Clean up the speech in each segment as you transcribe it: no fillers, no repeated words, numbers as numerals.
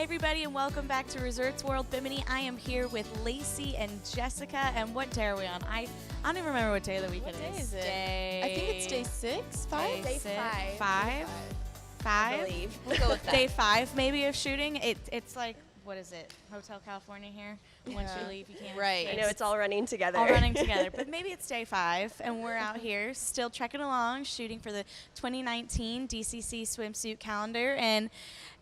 Hey everybody, and welcome back to Resorts World Bimini. I am here with Lacey and Jessica. And what day are we on? I don't even remember what day of the week What it day is. is it? I think it's day 6, 5? Day Day 5. Five? I believe. We'll go with that. Day 5 maybe of shooting. It's like, what is it? Hotel California here? Once you leave, you can't. Right. I know it's all running together. All running together. But maybe it's day 5, and we're out here still trekking along, shooting for the 2019 DCC swimsuit calendar. And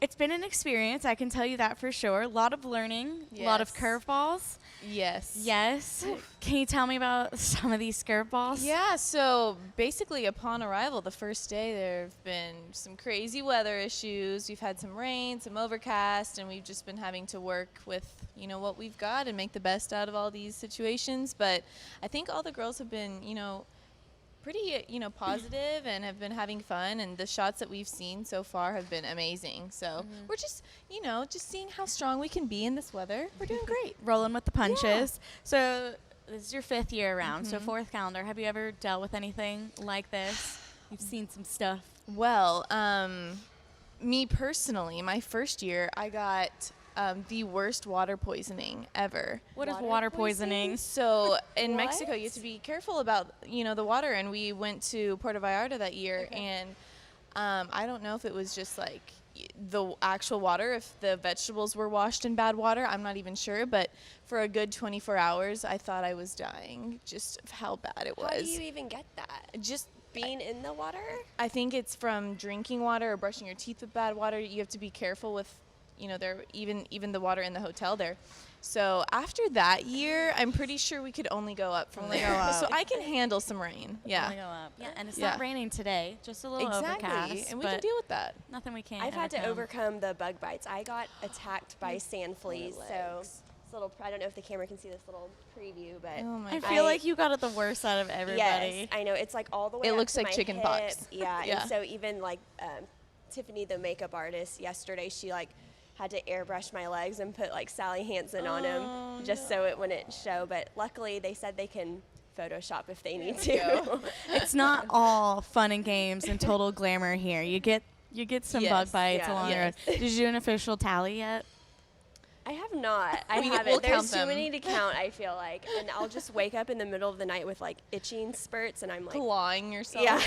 it's been an experience, I can tell you that for sure. A lot of learning, a lot of Yes. curveballs. Yes. Yes. Can you tell me about some of these curveballs? Yeah, so basically upon arrival, the first day, there have been some crazy weather issues. We've had some rain, some overcast, and we've just been having to work with, what we've got and make the best out of all these situations. But I think all the girls have been, pretty, positive and have been having fun, and the shots that we've seen so far have been amazing. So we're just, just seeing how strong we can be in this weather. We're doing great. Rolling with the punches. So this is your 5th year around, so 4th calendar. Have you ever dealt with anything like this? You've seen some stuff. Well, me personally, my first year, I got the worst water poisoning ever. What is Water water poisoning? So in What? Mexico, you have to be careful about, the water. And we went to Puerto Vallarta that year, and I don't know if it was just like the actual water, if the vegetables were washed in bad water. I'm not even sure. But for a good 24 hours, I thought I was dying, just of how bad it was. How do you even get that? Just Being in the water? I think it's from drinking water or brushing your teeth with bad water. You have to be careful with, there even the water in the hotel there. So after that year, I'm pretty sure we could only go up from Only there. go up. So I can handle some rain. Yeah. Only go up. Yeah, and it's Yeah. not raining today. Just a little Exactly. overcast. And we but can deal with that. nothing we can't I've had to overcome. overcome the bug bites. I got attacked by sand fleas, so this little, I don't know if the camera can see this little preview, but Oh my I God. feel like you got it the worst out of everybody. yes, I know, it's like all the way It up looks to like my chicken hip. pox. Yeah, Yeah. and so even like Tiffany, the makeup artist, yesterday, she like had to airbrush my legs and put like Sally Hansen on them just so it wouldn't show. But luckily, they said they can Photoshop if they need to. It's not all fun and games and total glamour here. You get some Yes, bug bites yeah, along yes. the road. Did you do an official tally yet? I have not. I We'll haven't. count There's too them. many to count, I feel like. And I'll just wake up in the middle of the night with like itching spurts, and I'm like, Clawing yourself. yeah.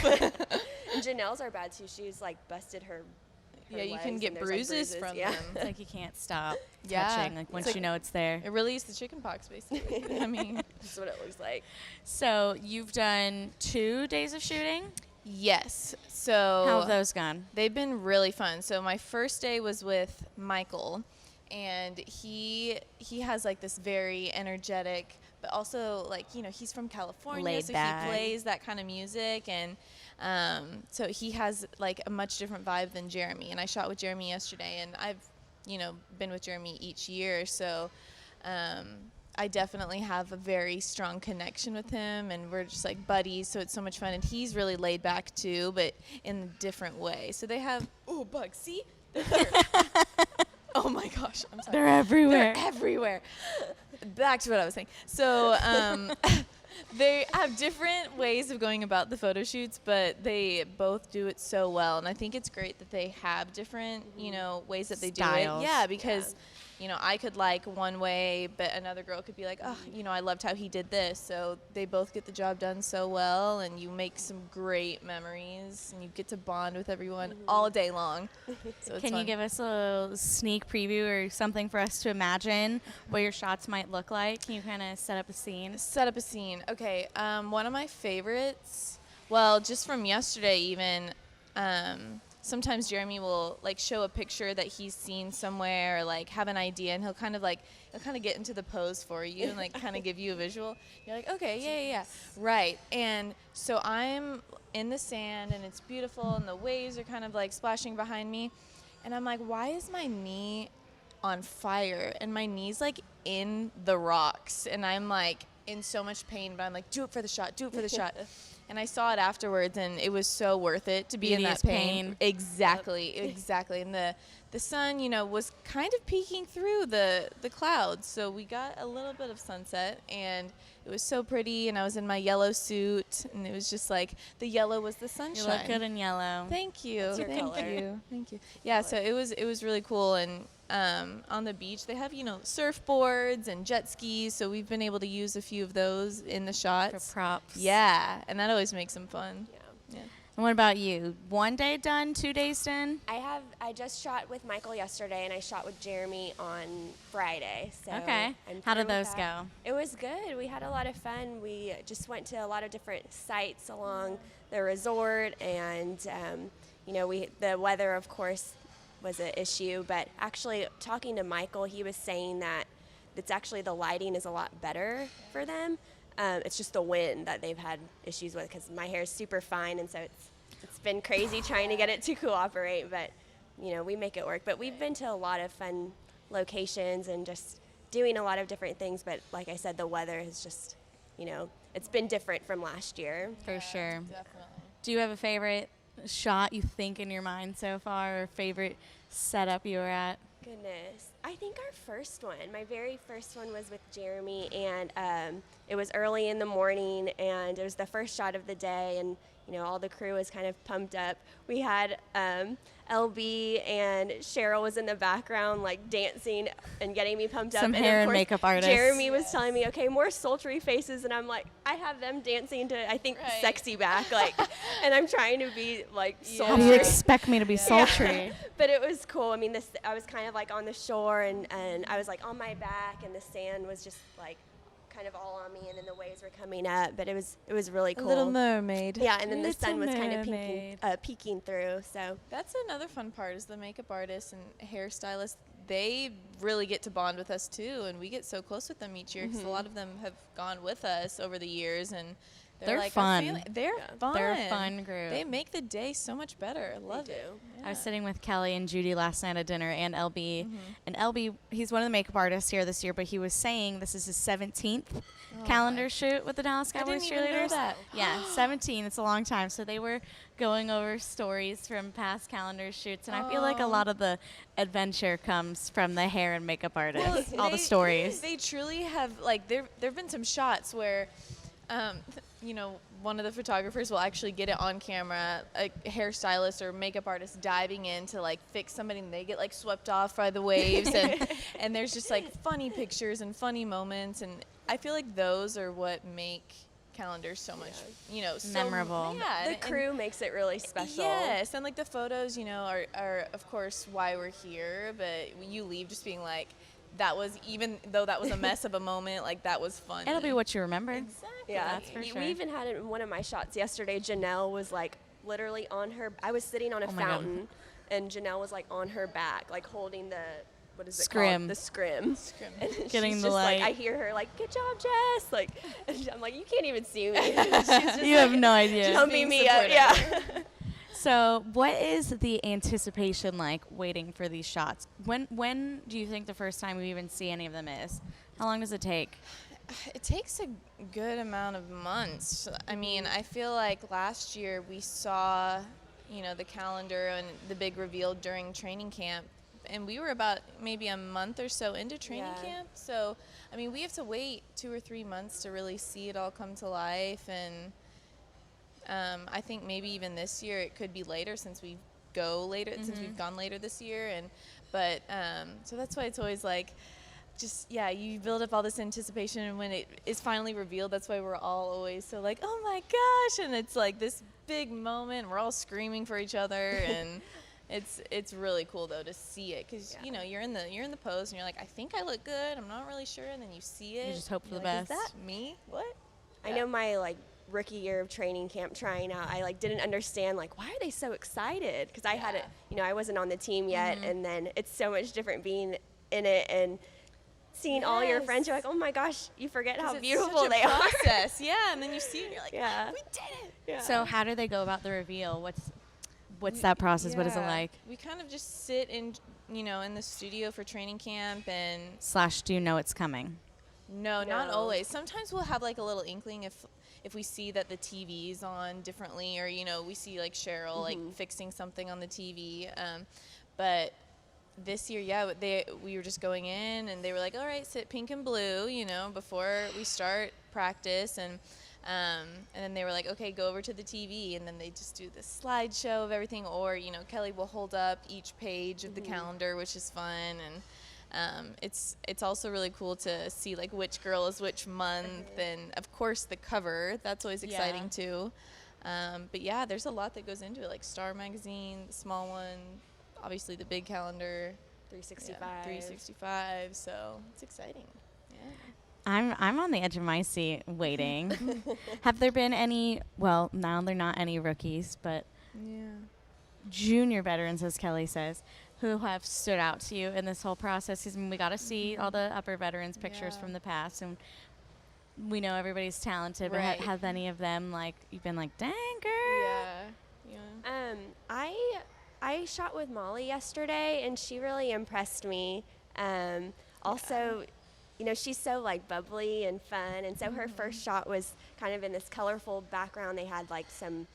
And Janelle's are bad too. She's like busted her Yeah, you legs, can and get there's, like, bruises from yeah. them. It's like you can't stop Yeah. touching. Like once like- you know it's there. It really is the chicken pox, basically. I mean, That's what it looks like. So you've done 2 days of shooting. yes. So How have those gone? they've been really fun. So my first day was with Michael, and he has like this very energetic, but also like he's from California, Laid so back. he plays that kind of music, and so he has like a much different vibe than Jeremy. And I shot with Jeremy yesterday, and I've been with Jeremy each year, so I definitely have a very strong connection with him, and we're just like buddies, so it's so much fun. And he's really laid back too, but in a different way. So they have bugs. See, they're here. Oh my gosh, I'm sorry. They're everywhere. They're everywhere. Back to what I was saying. So they have different ways of going about the photo shoots, but they both do it so well. And I think it's great that they have different, ways that they Styles. do it. Yeah, because, I could like one way, but another girl could be like, oh, I loved how he did this. So they both get the job done so well, and you make some great memories, and you get to bond with everyone all day long. So it's Can you fun. give us a little sneak preview or something for us to imagine what your shots might look like? Can you kind of set up a scene? Set up a scene. Okay, one of my favorites, well, just from yesterday even, sometimes Jeremy will like show a picture that he's seen somewhere, or like have an idea, and he'll kind of get into the pose for you and like kind of give you a visual. You're like, okay, yeah, right. And so I'm in the sand, and it's beautiful, and the waves are kind of like splashing behind me, and I'm like, why is my knee on fire? And my knee's like in the rocks, and I'm like in so much pain, but I'm like, do it for the shot. And I saw it afterwards, and it was so worth it to be Beauty in is that pain. pain. Exactly. And the sun, was kind of peeking through the clouds, so we got a little bit of sunset, and it was so pretty. And I was in my yellow suit, and it was just like the yellow was the sunshine. You look good in yellow. Thank you. That's your Thank color. you. Yeah, so it was really cool, and on the beach, they have, surfboards and jet skis. So we've been able to use a few of those in the shots. For props. Yeah, and that always makes them fun. Yeah. And what about you? 1 day done, 2 days done? I just shot with Michael yesterday, and I shot with Jeremy on Friday. So Okay. I'm How through did with those that. go? It was good. We had a lot of fun. We just went to a lot of different sites along the resort, and the weather, of course, was an issue. But actually, talking to Michael, he was saying that it's actually the lighting is a lot better for them. It's just the wind that they've had issues with, because my hair is super fine, and so it's been crazy trying to get it to cooperate, but we make it work. But we've been to a lot of fun locations and just doing a lot of different things, but like I said, the weather has just, it's been different from last year. For sure. Definitely. Do you have a favorite shot you think in your mind so far, or favorite setup you were at? Goodness. I think our first one, my very first one, was with Jeremy, and it was early in the morning, and it was the first shot of the day, and all the crew was kind of pumped up. We had LB and Cheryl was in the background, like dancing and getting me pumped up. Some and hair of and course, makeup artists. Jeremy was telling me, okay, more sultry faces, and I'm like, I have them dancing to, I think, Right. Sexy Back, like, and I'm trying to be like How sultry. do you expect me to be sultry? But it was cool. I mean, I was kind of like on the shore, and I was like on my back, and the sand was just like kind of all on me, and then the waves were coming up. But it was really cool. A Little Mermaid. Yeah, and then the Little sun was kind of mermaid. peeking through. So That's another fun part, is the makeup artists and hairstylists. They really get to bond with us too, and we get so close with them each year, because a lot of them have gone with us over the years, and They're like fun. our family. They're Yeah. fun. They're a fun group. They make the day so much better. I love do. it. I was sitting with Kelly and Judy last night at dinner, and LB. Mm-hmm. And LB, he's one of the makeup artists here this year, but he was saying this is his 17th calendar shoot with the Dallas I Cowboys didn't even know cheerleaders. that. Yeah, 17. It's a long time. So they were going over stories from past calendar shoots, and I feel like a lot of the adventure comes from the hair and makeup artists. All the stories. They truly have, like, there have been some shots where, one of the photographers will actually get it on camera, a hairstylist or makeup artist diving in to like fix somebody, and they get like swept off by the waves, and there's just like funny pictures and funny moments, and I feel like those are what make calendars so much, so Memorable. Yeah, the crew makes it really special. Yes, and like the photos, are of course why we're here, but you leave just being like, that was, even though that was a mess of a moment, like that was fun. It'll be what you remember. Exactly. Yeah, That's for sure. We even had it in one of my shots yesterday. Janelle was like literally on her. I was sitting on a Oh my God. fountain, and Janelle was like on her back, like holding the, what is it Scrim. called? The scrim. Scrim. And Getting she's the just light. like, I hear her like, "Good job, Jess!" Like, and I'm like, you can't even see me. She's just You have no idea. pumping being me up. supportive. Yeah. So, what is the anticipation like waiting for these shots? When do you think the first time we even see any of them is? How long does it take? It takes a good amount of months. I mean, I feel like last year we saw, the calendar and the big reveal during training camp, and we were about maybe a month or so into training Yeah. camp. So, I mean, we have to wait 2 or 3 months to really see it all come to life, and I think maybe even this year it could be later, since we go later, since we've gone later this year, but so that's why it's always like, you build up all this anticipation, and when it is finally revealed, that's why we're all always so like, oh my gosh, and it's like this big moment, we're all screaming for each other, and it's really cool though to see it, because you're in the pose, and you're like, I think I look good, I'm not really sure, and then you see it, You just hope for you're the like, best. Is that me? What? I know my rookie year of training camp trying out, I didn't understand why are they so excited, because I had it, I wasn't on the team yet, and then it's so much different being in it and seeing all your friends. You're like, oh my gosh, you forget how beautiful they are. Process. Yeah, and then you see it and you're like, Yeah. we did it. Yeah. So, how do they go about the reveal? What's that process? What is it Yeah. like? We kind of just sit in the studio for training camp, and / do you know it's coming? not No. always. Sometimes we'll have like a little inkling if we see that the TV's on differently, or we see like Cheryl like fixing something on the TV. But this year, we were just going in, and they were like, all right, sit pink and blue, before we start practice, and And then they were like, okay, go over to the TV, and then they just do this slideshow of everything, or Kelly will hold up each page of the calendar, which is fun, and it's also really cool to see like which girl is which month, and of course the cover, that's always exciting too. But yeah, there's a lot that goes into it, like Star Magazine, the small one, obviously the big calendar, 365, so it's exciting. Yeah. I'm on the edge of my seat waiting. Have there been any, well, now they're not any rookies, but junior veterans, as Kelly says, who have stood out to you in this whole process? Because we got to see all the upper veterans pictures from the past, and we know everybody's talented, but have any of them, like, you've been like, dang, girl? I shot with Molly yesterday, and she really impressed me. Also, she's so like bubbly and fun, and so her first shot was kind of in this colorful background. They had like some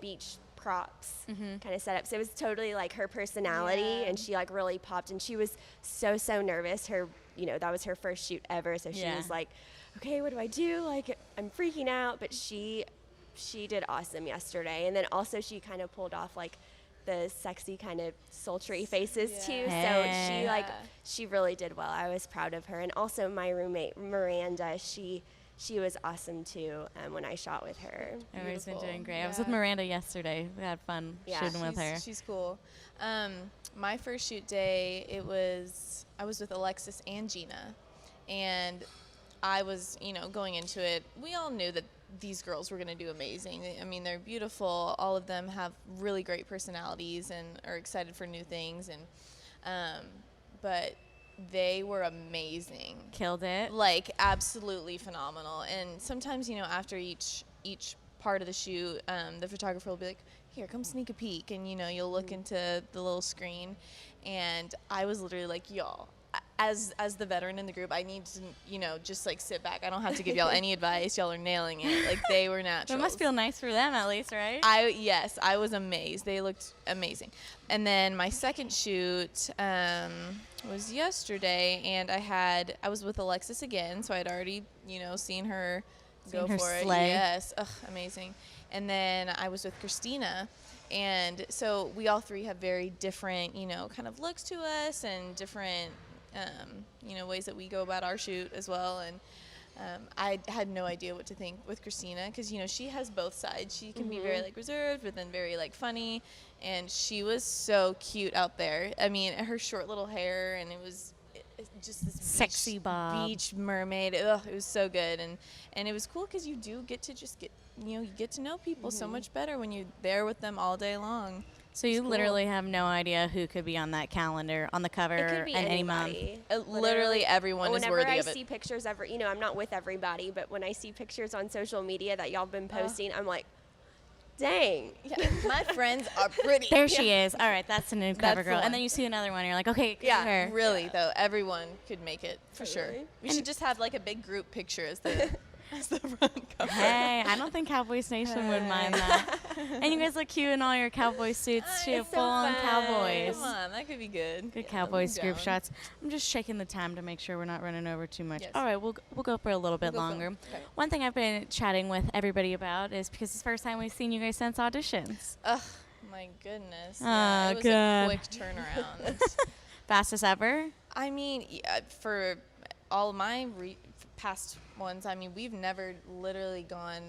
beach props kind of set up, so it was totally like her personality, and she like really popped, and she was so nervous. That was her first shoot ever, so she was like, okay, what do I do? Like, I'm freaking out, but she did awesome yesterday. And then also she kind of pulled off like the sexy kind of sultry faces too. Hey. So she really did well. I was proud of her. And also my roommate Miranda, she was awesome too when I shot with her. Everybody's been doing great. I was with Miranda yesterday. We had fun shooting with her. She's cool. My first shoot day, I was with Alexis and Gina, and I was, going into it, we all knew that these girls were going to do amazing. I mean, they're beautiful. All of them have really great personalities and are excited for new things. And, but they were amazing. Killed it. Like, absolutely phenomenal. And sometimes, after each part of the shoot, the photographer will be like, here, come sneak a peek. And, you'll look into the little screen. And I was literally like, y'all, as the veteran in the group, I need to, just like sit back. I don't have to give y'all any advice. Y'all are nailing it. Like, they were natural. It must feel nice for them at least, right? Yes, I was amazed. They looked amazing. And then my second shoot was yesterday, and I was with Alexis again, so I'd already, seen her go for it. Yes, amazing. And then I was with Christina. And so we all three have very different, kind of looks to us, and different, ways that we go about our shoot as well. And I had no idea what to think with Christina, because, she has both sides. She can be very, like, reserved, but then very, like, funny. And she was so cute out there. I mean, her short little hair, and it was just this sexy beach mermaid. Ugh, it was so good. And it was cool because you do get to you get to know people so much better when you're there with them all day long. So you literally have no idea who could be on that calendar, on the cover, it could be and any month. Literally everyone is worthy of it. Whenever I see pictures of her, I'm not with everybody, but when I see pictures on social media that y'all been posting, I'm like, dang. Yeah, my friends are pretty. There she is. All right, that's a new cover girl. And then you see another one, and you're like, okay, her. Really, though, everyone could make it, for sure. We should just have, like, a big group picture as the front cover. Hey, I don't think Cowboys Nation would mind that. And you guys look cute in all your cowboy suits, too. Full on Cowboys. Come on, that could be good. Good Cowboys group shots. I'm just checking the time to make sure we're not running over too much. Yes. All right, we'll go for a little bit longer. Okay. One thing I've been chatting with everybody about is because it's the first time we've seen you guys since auditions. Ugh, my goodness. Oh, it was good. a quick turnaround. Fastest ever? I mean, for all of my past ones, I mean, we've never literally gone.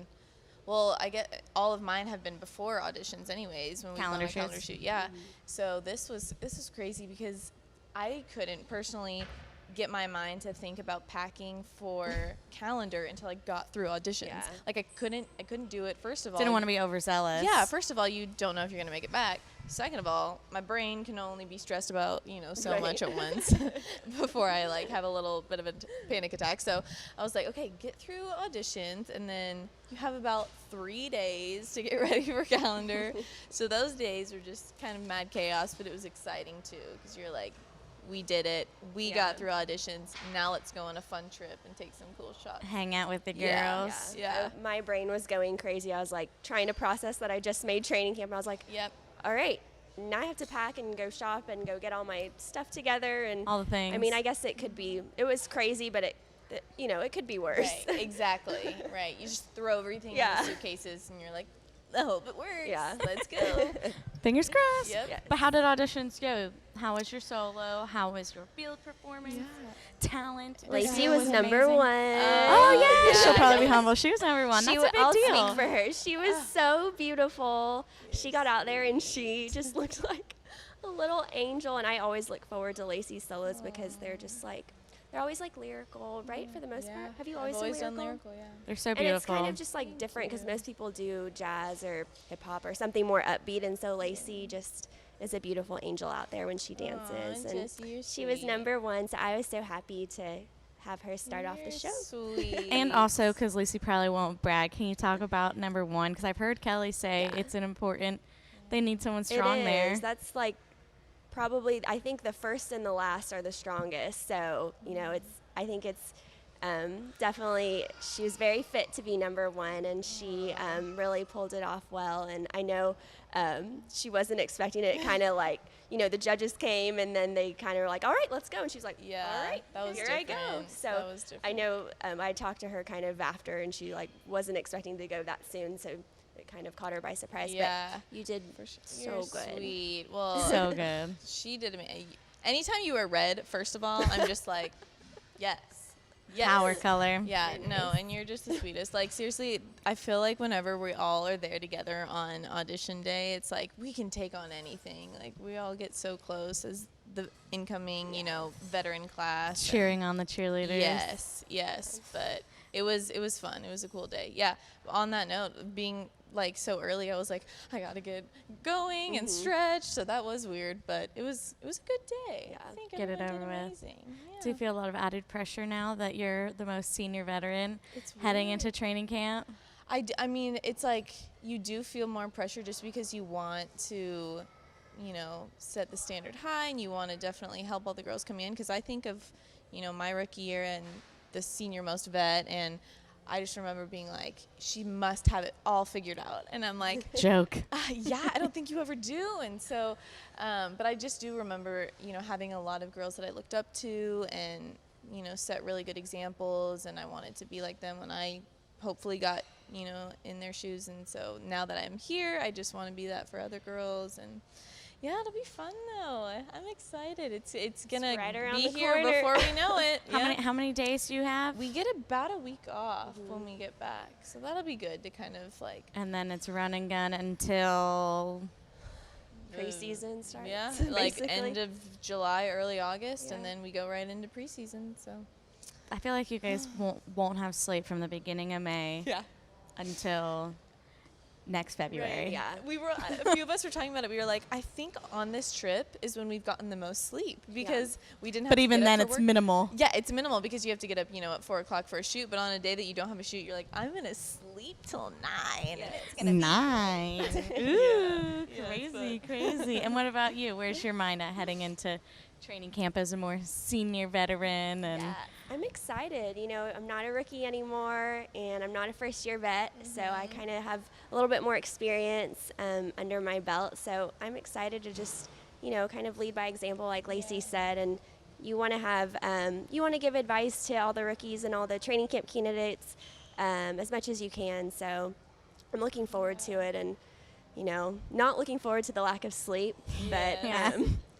Well, I get all of mine have been before auditions, anyways. When we Calendar calendar shoots. shoot, yeah. So this was crazy because I couldn't personally get my mind to think about packing for calendar until I got through auditions. Yeah. Like I couldn't do it. First of all, Didn't want to be overzealous. yeah. First of all, you don't know if you're gonna make it back. Second of all, my brain can only be stressed about so much at once before I like have a little bit of a panic attack. So I was like, okay, get through auditions, and then you have about 3 days to get ready for calendar. So those days were just kind of mad chaos, but it was exciting too, because you're like, we did it. We got through auditions. Now let's go on a fun trip and take some cool shots. Hang out with the girls. Yeah. Yeah. My brain was going crazy. I was like trying to process that I just made training camp. And I was like, Yep. all right, now I have to pack and go shop and go get all my stuff together and All the things. I mean, I guess it was crazy, but it could be worse. Right, exactly. Right. You just throw everything in the suitcases and you're like, I hope it works. Yeah. Let's go. Fingers crossed. Yep. Yes. But how did auditions go? How was your solo? How was your field performance? Talent? Lacey was number amazing. one. Oh, yeah. She'll probably be humble. She was number one. That's a big I'll deal. speak for her. She was so beautiful. She got out there and she just looked like a little angel. And I always look forward to Lacey's solos because they're just like, they're always like lyrical, right? For the most part. Have you always, done lyrical? lyrical? Yeah. They're so And beautiful. it's kind of just like different because most people do jazz or hip hop or something more upbeat. And so Lacey just is a beautiful angel out there when she dances. And Jessie, you're she was sweet. number one. So I was so happy to have her start off the show. Sweet. And also, because Lucy probably won't brag, can you talk about number one? Because I've heard Kelly say it's an important, they need someone strong It is. there. That's like probably, I think the first and the last are the strongest. So, I think it's definitely, she was very fit to be number one, and she really pulled it off well. And I know she wasn't expecting it, kind of like, the judges came and then they kind of were like, all right, let's go. And she's like, Yeah, all right, that was here I go. different. So That was different. I know I talked to her kind of after, and she like wasn't expecting to go that soon. So it kind of caught her by surprise. Yeah. But you did so You're good. Sweet. Well, So good. she did me. Anytime you wear red, first of all, I'm just like, yes. Yes. Power color. Yeah, no, and you're just the sweetest. Like, seriously, I feel like whenever we all are there together on audition day, it's like we can take on anything. Like, we all get so close as the incoming, veteran class. Cheering on the cheerleaders. Yes, but it was fun. It was a cool day. Yeah. On that note, being like so early, I was like, I gotta get going and stretch. So that was weird, but it was a good day. Yeah. I think Get it everyone did over with. amazing. Do you Yeah. feel a lot of added pressure now that you're the most senior veteran It's heading weird. into training camp? I mean, it's like you do feel more pressure just because you want to, set the standard high, and you want to definitely help all the girls come in. Because I think of, my rookie year and the senior most vet, and I just remember being like, she must have it all figured out. And I'm like, Joke. yeah, I don't think you ever do. And so, but I just do remember, having a lot of girls that I looked up to and, set really good examples. And I wanted to be like them when I hopefully got, in their shoes. And so now that I'm here, I just want to be that for other girls. And yeah, it'll be fun though. I'm excited. It's gonna right around be the here corner. before we know it. How many days do you have? We get about a week off when we get back, so that'll be good to kind of like. And then it's run and gun until Preseason starts. Yeah, like basically. end of July, early August, and Yeah. then we go right into preseason. So. I feel like you guys won't have sleep from the beginning of May Yeah. until next February. Yeah. We were a few of us were talking about it. We were like, I think on this trip is when we've gotten the most sleep because we didn't have But to even get up then, for it's work. minimal. Yeah, it's minimal because you have to get up, at 4 o'clock for a shoot. But on a day that you don't have a shoot, you're like, I'm gonna sleep till 9. And it's gonna Nice. Ooh, Yeah, crazy. And what about you? Where's your mind at heading into training camp as a more senior veteran? And Yeah, I'm excited. I'm not a rookie anymore, and I'm not a first-year vet, so I kind of have a little bit more experience under my belt. So I'm excited to just, kind of lead by example, like Lacey said. And you want to have, you want to give advice to all the rookies and all the training camp candidates as much as you can. So I'm looking forward to it, and not looking forward to the lack of sleep, but. Yeah.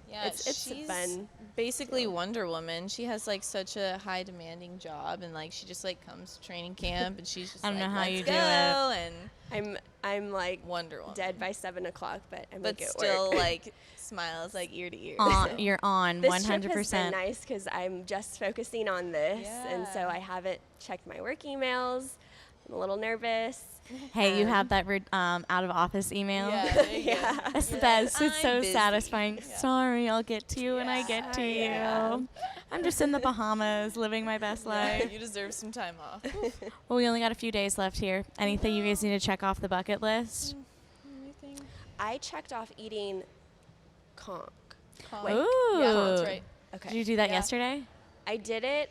Yeah, It's she's fun. basically Wonder Woman. She has like such a high demanding job, and like she just like comes to training camp, and she's just I don't like, know how let's you go, do it. and I'm like Wonder Woman. dead by 7 o'clock, but I'm but like at still work. like smiles like ear to ear. You're on This trip has 100%. been nice because I'm just focusing on this, and so Yeah. I haven't checked my work emails. I'm a little nervous. Hey, you have that out of office email. Yeah, there you Yeah. go. That's the You're best. like, it's so "I'm busy." satisfying. Yeah. Sorry, I'll get to you when I get to Yeah. you. I'm just in the Bahamas living my best Yeah, life. you deserve some time off. Well, we only got a few days left here. Anything you guys need to check off the bucket list? Anything? I checked off eating conch. Wait. Ooh. Yeah, that's right. Okay. Did you do that Yeah. yesterday? I did it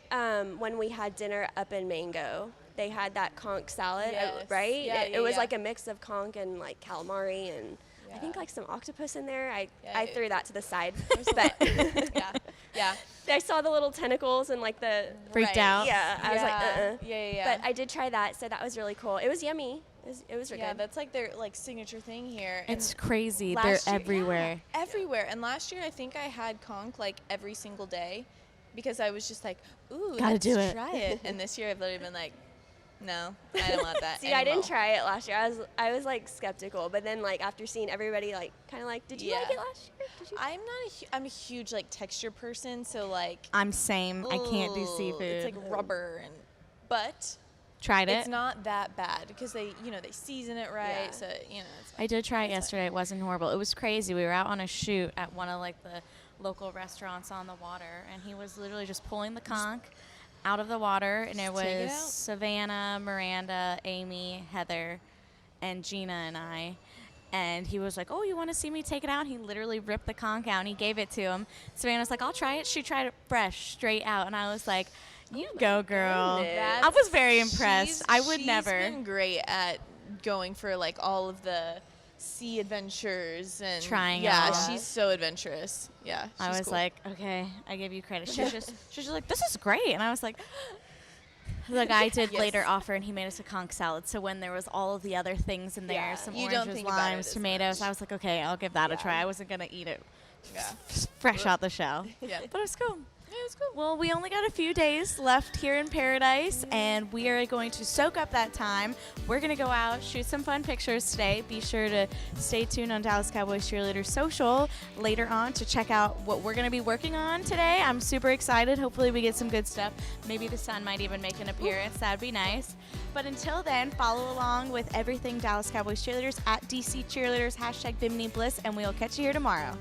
when we had dinner up in Mango. They had that conch salad, Yes. right? Yeah, it was yeah. like a mix of conch and like calamari and I think Yeah. like some octopus in there. I Yeah, threw that to the side. There's a but lot. Yeah. Yeah. I saw the little tentacles and like the Freaked out. Yeah, I was like, Yeah. But I did try that, so that was really cool. It was yummy. It was really Yeah, good. that's like their like signature thing here. And It's crazy. They're last year- everywhere. yeah, everywhere. And last year I think I had conch like every single day because I was just like, ooh, Gotta let's do it. try it. And this year I've literally been like, no, I don't want that. See, I didn't anymore. try it last year. I was like skeptical, but then like after seeing everybody like kind of like, did you like Yeah. it last year? Did you? I'm a huge like texture person, so like I'm same. I can't do ugh, seafood. It's like rubber but Tried it. it's not that bad because they season it right, Yeah. so it's fine. I did try it yesterday. It wasn't horrible. It was crazy. We were out on a shoot at one of like the local restaurants on the water, and he was literally just pulling the conch out of the water, and it Just take it was out. Savannah, Miranda, Amy, Heather, and Gina and I. And he was like, "Oh, you want to see me take it out?" And he literally ripped the conch out and he gave it to him. Savannah was like, "I'll try it." She tried it fresh, straight out, and I was like, "You go, girl." goodness. I was very impressed. I would She's never. been great at going for like all of the sea adventures and Trying it yeah, all. she's so adventurous. Yeah, I she's was cool. like, okay, I give you credit. She's just like, this is great. And I was like, the guy did Yes. later offer, and he made us a conch salad. So when there was all of the other things in there, Yeah. some You don't oranges, think about it limes, as tomatoes, much. I was like, okay, I'll give that a Yeah. try. I wasn't going to eat it yeah, fresh out the shell. yeah, But it was cool. it was cool. Well, we only got a few days left here in paradise, and we are going to soak up that time. We're going to go out, shoot some fun pictures today. Be sure to stay tuned on Dallas Cowboys Cheerleaders Social later on to check out what we're going to be working on today. I'm super excited. Hopefully we get some good stuff. Maybe the sun might even make an appearance. That'd be nice. But until then, follow along with everything Dallas Cowboys Cheerleaders at DC Cheerleaders, #Bimini Bliss, and we'll catch you here tomorrow.